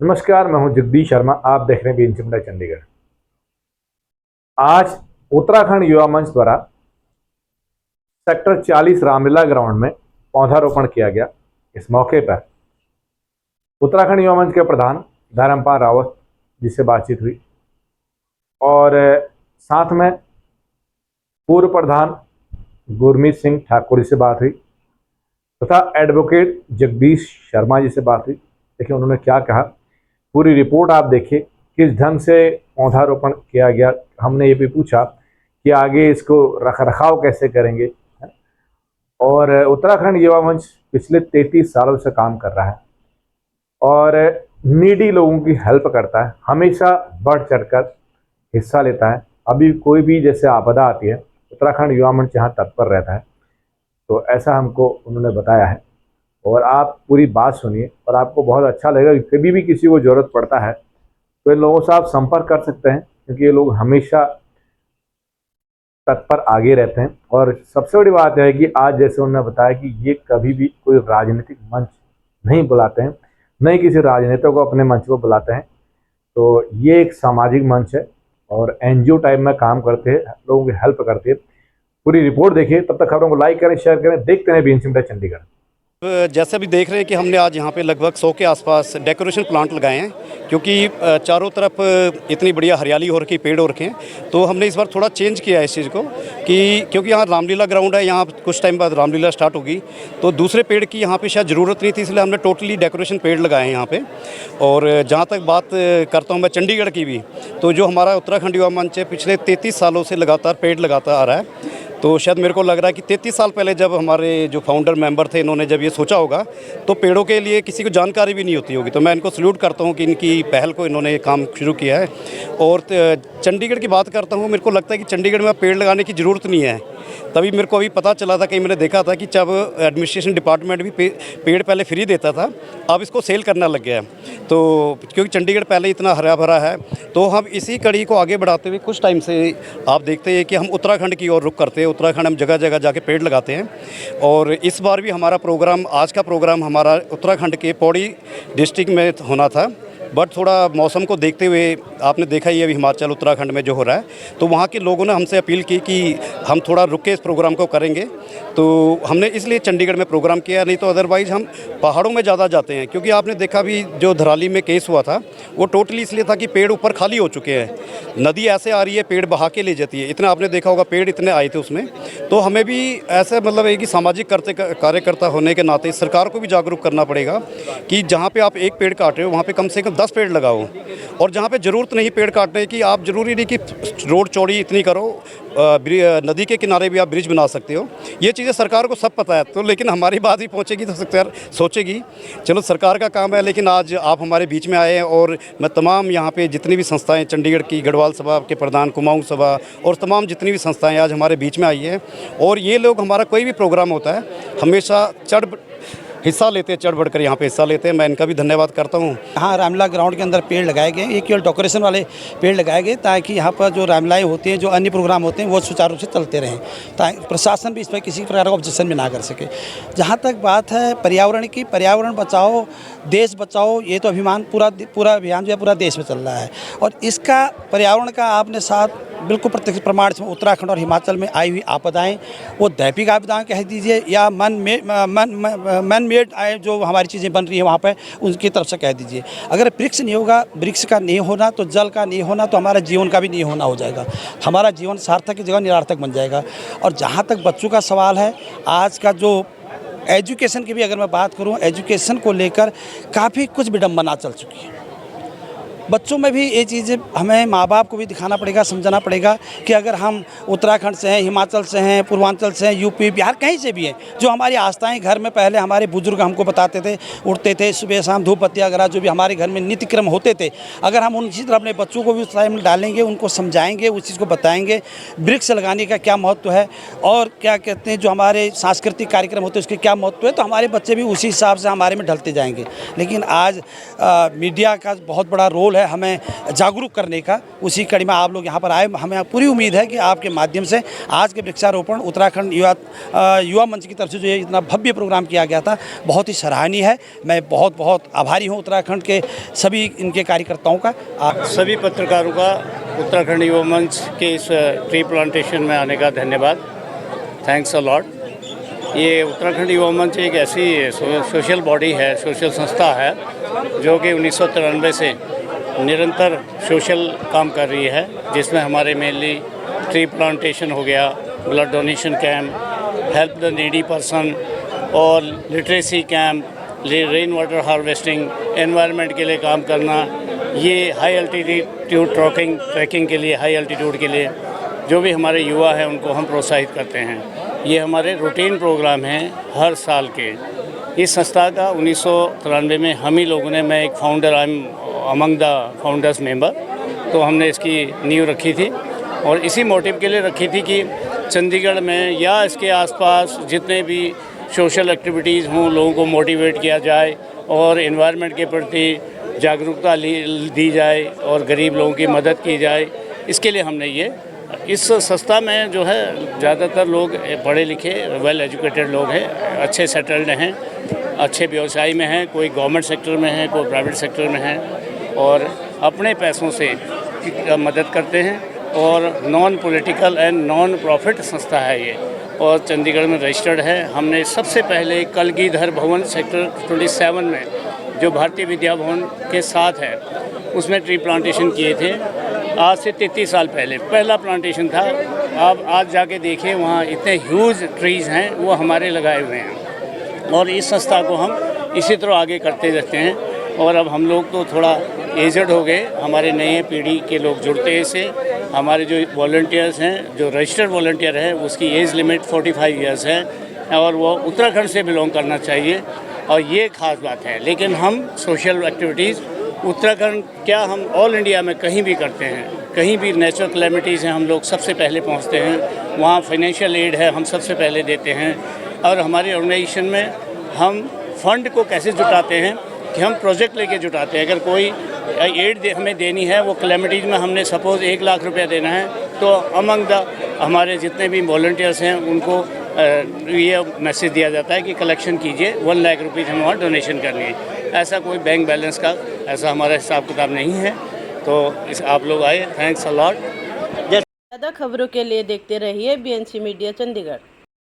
नमस्कार, मैं हूं जगदीश शर्मा। आप देख रहे हैं बीएनसी मीडिया चंडीगढ़। आज उत्तराखंड युवा मंच द्वारा सेक्टर 40 रामलीला ग्राउंड में पौधारोपण किया गया। इस मौके पर उत्तराखंड युवा मंच के प्रधान धर्मपाल रावत जी से बातचीत हुई और साथ में पूर्व प्रधान गुरमीत सिंह ठाकुर जी से बात हुई तथा एडवोकेट जगदीश शर्मा जी से बात हुई। देखिए उन्होंने क्या कहा, पूरी रिपोर्ट आप देखिए किस ढंग से पौधारोपण किया गया। हमने ये भी पूछा कि आगे इसको रख रखाव कैसे करेंगे। और उत्तराखंड युवा मंच पिछले 33 सालों से काम कर रहा है और नीडी लोगों की हेल्प करता है, हमेशा बढ़ चढ़कर हिस्सा लेता है। अभी कोई भी जैसे आपदा आती है, उत्तराखंड युवा मंच यहाँ तत्पर रहता है। तो ऐसा हमको उन्होंने बताया है और आप पूरी बात सुनिए और आपको बहुत अच्छा लगेगा। कभी भी किसी को ज़रूरत पड़ता है तो इन लोगों से आप संपर्क कर सकते हैं, क्योंकि ये लोग हमेशा तत्पर आगे रहते हैं। और सबसे बड़ी बात है कि आज जैसे उन्होंने बताया कि ये कभी भी कोई राजनीतिक मंच नहीं बुलाते हैं, न ही किसी राजनेता को अपने मंच पर बुलाते हैं। तो ये एक सामाजिक मंच है और एनजीओ टाइप में काम करते हैं, लोगों की हेल्प करते हैं। पूरी रिपोर्ट देखिए। तब तक खबरों को लाइक करें, शेयर करें। देखते हैं बीएनसी मीडिया चंडीगढ़। जैसे अभी देख रहे हैं कि हमने आज यहाँ पे लगभग 100 के आसपास डेकोरेशन प्लांट लगाए हैं, क्योंकि चारों तरफ इतनी बढ़िया हरियाली हो रखी, पेड़ हो रखे हैं। तो हमने इस बार थोड़ा चेंज किया है इस चीज़ को कि क्योंकि यहाँ रामलीला ग्राउंड है, यहाँ कुछ टाइम बाद रामलीला स्टार्ट होगी, तो दूसरे पेड़ की यहाँ पे शायद ज़रूरत नहीं थी, इसलिए हमने टोटली डेकोरेशन पेड़ लगाए हैं यहाँ पे। और जहाँ तक बात करता हूँ मैं चंडीगढ़ की भी, तो जो हमारा उत्तराखंड युवा मंच है पिछले 33 सालों से लगातार पेड़ लगाता आ रहा है। तो शायद मेरे को लग रहा है कि 33 साल पहले जब हमारे जो फाउंडर मेंबर थे, इन्होंने जब ये सोचा होगा तो पेड़ों के लिए किसी को जानकारी भी नहीं होती होगी। तो मैं इनको सल्यूट करता हूँ कि इनकी पहल को इन्होंने काम शुरू किया है। और चंडीगढ़ की बात करता हूँ, मेरे को लगता है कि चंडीगढ़ में पेड़ लगाने की ज़रूरत नहीं है। तभी मेरे को अभी पता चला था, कि मैंने देखा था कि जब एडमिनिस्ट्रेशन डिपार्टमेंट भी पेड़ पहले फ्री देता था, अब इसको सेल करना लग गया है। तो क्योंकि चंडीगढ़ पहले इतना हरा भरा है, तो हम इसी कड़ी को आगे बढ़ाते हुए कुछ टाइम से आप देखते हैं कि हम उत्तराखंड की ओर रुख करते हैं। उत्तराखंड हम जगह जगह जाके पेड़ लगाते हैं। और इस बार भी हमारा प्रोग्राम, आज का प्रोग्राम हमारा उत्तराखंड के पौड़ी डिस्ट्रिक्ट में होना था, बट थोड़ा मौसम को देखते हुए आपने देखा ही अभी हिमाचल उत्तराखंड में जो हो रहा है, तो वहाँ के लोगों ने हमसे अपील की कि हम थोड़ा रुक के इस प्रोग्राम को करेंगे। तो हमने इसलिए चंडीगढ़ में प्रोग्राम किया, नहीं तो अदरवाइज़ हम पहाड़ों में ज़्यादा जाते हैं। क्योंकि आपने देखा भी जो धराली में केस हुआ था, वो टोटली इसलिए था कि पेड़ ऊपर खाली हो चुके हैं, नदी ऐसे आ रही है, पेड़ बहा के ले जाती है। इतना आपने देखा होगा, पेड़ इतने आए थे उसमें। तो हमें भी ऐसा मतलब है कि सामाजिक कार्यकर्ता होने के नाते सरकार को भी जागरूक करना पड़ेगा कि जहाँ पे आप एक पेड़ काट रहे हो, वहाँ पे कम से कम 10 पेड़ लगाओ। और जहाँ पे ज़रूरत नहीं पेड़ काटने की, आप ज़रूरी नहीं कि रोड चौड़ी इतनी करो, नदी के किनारे भी आप ब्रिज बना सकते हो। ये चीज़ें सरकार को सब पता है, तो लेकिन हमारी बात ही पहुँचेगी तो सरकार सोचेगी। चलो सरकार का काम है, लेकिन आज आप हमारे बीच में आए हैं और मैं तमाम यहाँ पे जितनी भी संस्थाएं, चंडीगढ़ की गढ़वाल सभा के प्रधान, कुमाऊं सभा और तमाम जितनी भी संस्थाएं आज हमारे बीच में आई हैं। और ये लोग हमारा कोई भी प्रोग्राम होता है हमेशा हिस्सा लेते हैं, चढ़ बढ़कर यहाँ पे हिस्सा लेते हैं। मैं इनका भी धन्यवाद करता हूँ। हाँ, रामलीला ग्राउंड के अंदर पेड़ लगाए गए, ये केवल डेकोरेशन वाले पेड़ लगाए गए ताकि यहाँ पर जो रामलीलाएँ होती हैं, जो अन्य प्रोग्राम होते हैं, वो सुचारू रूप से चलते रहें, ताकि प्रशासन भी इस पर किसी प्रकार का ऑब्जेक्शन भी ना कर सके। जहाँ तक बात है पर्यावरण की, पर्यावरण बचाओ देश बचाओ, ये तो अभियान पूरा अभियान जो है पूरा देश में चल रहा है। और इसका पर्यावरण का आपने साथ बिल्कुल प्रत्यक्ष प्रमाण से उत्तराखंड और हिमाचल में आई हुई आपदाएं, वो दैविक आपदाएं कह दीजिए या मन मेड जो हमारी चीज़ें बन रही हैं वहाँ पर, उनकी तरफ से कह दीजिए। अगर वृक्ष नहीं होगा, वृक्ष का नहीं होना तो जल का नहीं होना, तो हमारा जीवन का भी नहीं होना हो जाएगा। हमारा जीवन सार्थक की जगह निरार्थक बन जाएगा। और जहाँ तक बच्चों का सवाल है, आज का जो एजुकेशन की भी अगर मैं बात करूँ, एजुकेशन को लेकर काफ़ी कुछ विडंबना चल चुकी है। बच्चों में भी ये चीज़ें हमें माँ बाप को भी दिखाना पड़ेगा, समझाना पड़ेगा कि अगर हम उत्तराखंड से हैं, हिमाचल से हैं, पूर्वांचल से हैं, यूपी बिहार कहीं से भी हैं, जो हमारी आस्थाएं घर में पहले हमारे बुजुर्ग हमको बताते थे, उठते थे सुबह शाम धूप बत्ती वगैरह जो भी हमारे घर में नित्य क्रम होते थे, अगर हम उसी तरह अपने बच्चों को भी उस टाइम में डालेंगे, उनको समझाएंगे, उस चीज़ को बताएंगे वृक्ष लगाने का क्या महत्व है और क्या कहते हैं जो हमारे सांस्कृतिक कार्यक्रम होते हैं उसके क्या महत्व है, तो हमारे बच्चे भी उसी हिसाब से हमारे में ढलते जाएंगे। लेकिन आज मीडिया का बहुत बड़ा रोल है हमें जागरूक करने का, उसी कड़ी में आप लोग यहाँ पर आए। हमें पूरी उम्मीद है कि आपके माध्यम से आज के वृक्षारोपण उत्तराखंड युवा मंच की तरफ से जो ये इतना भव्य प्रोग्राम किया गया था, बहुत ही सराहनीय है। मैं बहुत बहुत आभारी हूँ उत्तराखंड के सभी इनके कार्यकर्ताओं का। सभी पत्रकारों का उत्तराखंड युवा मंच के इस ट्री प्लांटेशन में आने का धन्यवाद। Thanks a lot. ये उत्तराखंड युवा मंच एक ऐसी सोशल बॉडी है, सोशल संस्था है, जो कि 1993 से निरंतर सोशल काम कर रही है, जिसमें हमारे मेनली ट्री प्लांटेशन हो गया, blood donation camp, help the needy person और literacy camp, rain water harvesting, environment के लिए काम करना, ये हाई अल्टीट्यूड ट्रैकिंग के लिए, हाई अल्टीट्यूड के लिए जो भी हमारे युवा हैं उनको हम प्रोत्साहित करते हैं। ये हमारे रूटीन प्रोग्राम हैं हर साल के। इस संस्था का 1993 में हम ही लोगों ने, मैं एक founder, I am among the founders member, तो हमने इसकी नींव रखी थी और इसी मोटिव के लिए रखी थी कि चंडीगढ़ में या इसके आसपास जितने भी सोशल एक्टिविटीज़ हों, लोगों को मोटिवेट किया जाए और एनवायरनमेंट के प्रति जागरूकता दी जाए और गरीब लोगों की मदद की जाए। इसके लिए हमने ये, इस संस्था में जो है ज़्यादातर लोग पढ़े लिखे, वेल एजुकेटेड लोग हैं, अच्छे सेटल्ड हैं, अच्छे व्यवसाय में हैं, कोई गवर्नमेंट सेक्टर में है, कोई प्राइवेट सेक्टर में है और अपने पैसों से मदद करते हैं और non political and non profit संस्था है ये और चंडीगढ़ में रजिस्टर्ड है। हमने सबसे पहले कलगीधर भवन सेक्टर 27 में, जो भारतीय विद्या भवन के साथ है, उसमें ट्री प्लांटेशन किए थे आज से 33 साल पहले। पहला प्लांटेशन था। आप आज जाके देखिए, वहाँ इतने ह्यूज ट्रीज़ हैं, वो हमारे लगाए हुए हैं और इस संस्था को हम इसी तरह आगे करते रहते हैं। और अब हम लोग तो थोड़ा एजड हो गए, हमारे नए पीढ़ी के लोग जुड़ते हैं इससे। हमारे जो वॉलंटियर्स हैं, जो रजिस्टर्ड वॉलंटियर है, उसकी एज लिमिट 45 ईयर्स है और वो उत्तराखंड से बिलोंग करना चाहिए और ये ख़ास बात है। लेकिन हम सोशल एक्टिविटीज़ उत्तराखंड क्या, हम ऑल इंडिया में कहीं भी करते हैं। कहीं भी नेचुरल कैलेमिटीज़ हैं, हम लोग सबसे पहले पहुंचते हैं। वहाँ फाइनेंशियल एड है, हम सबसे पहले देते हैं। और हमारी ऑर्गेनाइजेशन में हम फंड को कैसे जुटाते हैं कि हम प्रोजेक्ट लेके जुटाते हैं। अगर कोई एड हमें देनी है, वो कैलेमिटीज़ में हमने सपोज़ 1 लाख रुपया देना है, तो अमंग द हमारे जितने भी वॉलंटियर्स हैं उनको ये मैसेज दिया जाता है कि कलेक्शन कीजिए, 1 लाख रुपीज़ हमें वहाँ डोनेशन करनी है। ऐसा कोई बैंक बैलेंस का ऐसा हमारा हिसाब किताब नहीं है। तो आप लोग आए, थैंक्स अ लॉट। ज़्यादा खबरों के लिए देखते रहिए BNC मीडिया चंडीगढ़।